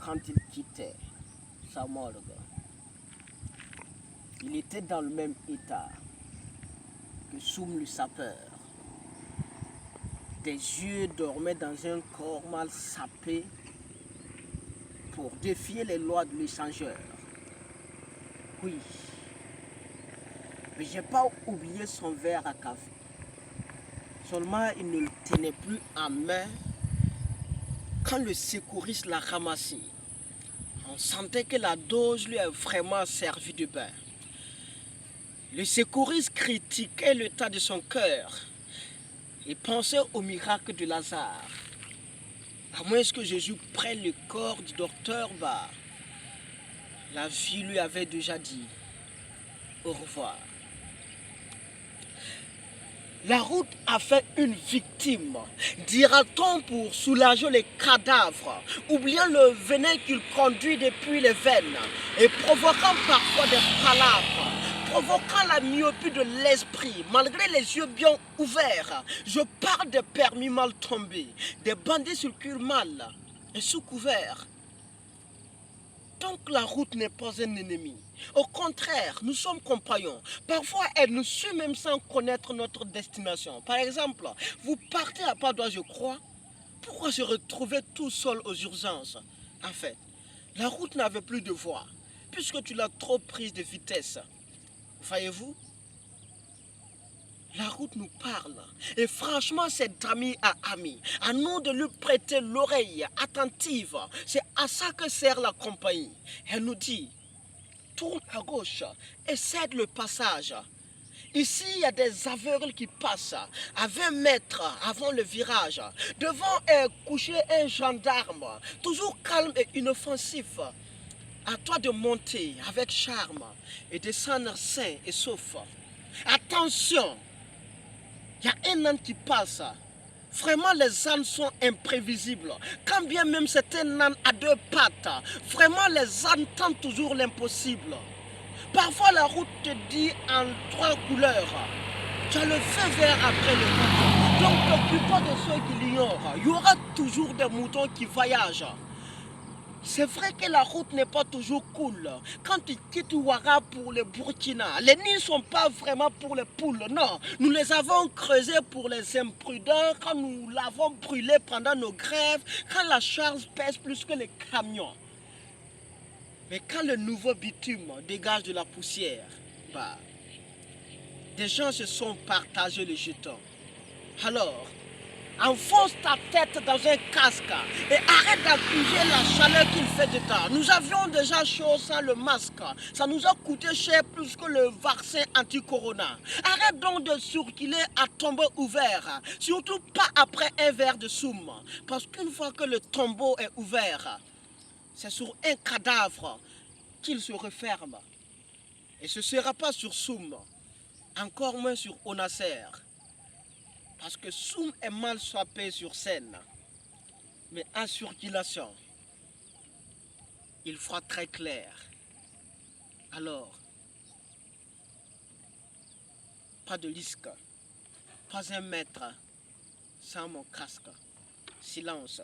quand il quittait sa morgue, il était dans le même état que Soum le sapeur. Des yeux dormaient dans un corps mal sapé pour défier les lois de l'échangeur. Oui, mais j'ai pas oublié son verre à café. Seulement, il ne le tenait plus en main quand le secouriste l'a ramassé. On sentait que la dose lui a vraiment servi de bain. Le secouriste critiquait l'état de son cœur et pensait au miracle de Lazare. À moins que Jésus prenne le corps du docteur, la vie lui avait déjà dit au revoir. La route a fait une victime, dira-t-on, pour soulager les cadavres, oubliant le venin qu'il conduit depuis les veines et provoquant parfois des palabres, provoquant la myopie de l'esprit, malgré les yeux bien ouverts. Je parle des permis mal tombés, des bandits circulent mal et sous couvert. Donc la route n'est pas un ennemi. Au contraire, nous sommes compagnons. Parfois, elle nous suit même sans connaître notre destination. Par exemple, vous partez à Padoue, je crois. Pourquoi se retrouver tout seul aux urgences? En fait, la route n'avait plus de voie, puisque tu l'as trop prise de vitesse. Voyez-vous? La route nous parle. Et franchement, c'est d'ami à ami. À nous de lui prêter l'oreille attentive. C'est à ça que sert la compagnie. Elle nous dit, tourne à gauche et cède le passage. Ici, il y a des aveugles qui passent à 20 mètres avant le virage. Devant est couché un gendarme, toujours calme et inoffensif. À toi de monter avec charme et descendre sain et sauf. Attention! Il y a un âne qui passe. Vraiment, les ânes sont imprévisibles. Quand bien même c'est un âne à deux pattes, vraiment, les ânes tentent toujours l'impossible. Parfois, la route te dit en trois couleurs. Tu as le feu vert après le rouge. Donc, t'occupe de ceux qui l'ignorent. Il y aura toujours des moutons qui voyagent. C'est vrai que la route n'est pas toujours cool. Quand tu quittes Ouara pour le Burkina, les nids ne sont pas vraiment pour les poules, non. Nous les avons creusés pour les imprudents, quand nous l'avons brûlé pendant nos grèves, quand la charge pèse plus que les camions. Mais quand le nouveau bitume dégage de la poussière, des gens se sont partagés les jetons. Alors, enfonce ta tête dans un casque et arrête d'accuser la chaleur qu'il fait dedans. Nous avions déjà chaud sans le masque. Ça nous a coûté cher plus que le vaccin anti-corona. Arrête donc de circuler à tombeau ouvert. Surtout pas après un verre de soum. Parce qu'une fois que le tombeau est ouvert, c'est sur un cadavre qu'il se referme. Et ce ne sera pas sur Soum, encore moins sur Onasser. Parce que Soum est mal sapé sur scène, mais en circulation, il fera très clair. Alors, pas de risque, pas un mètre sans mon casque. Silence.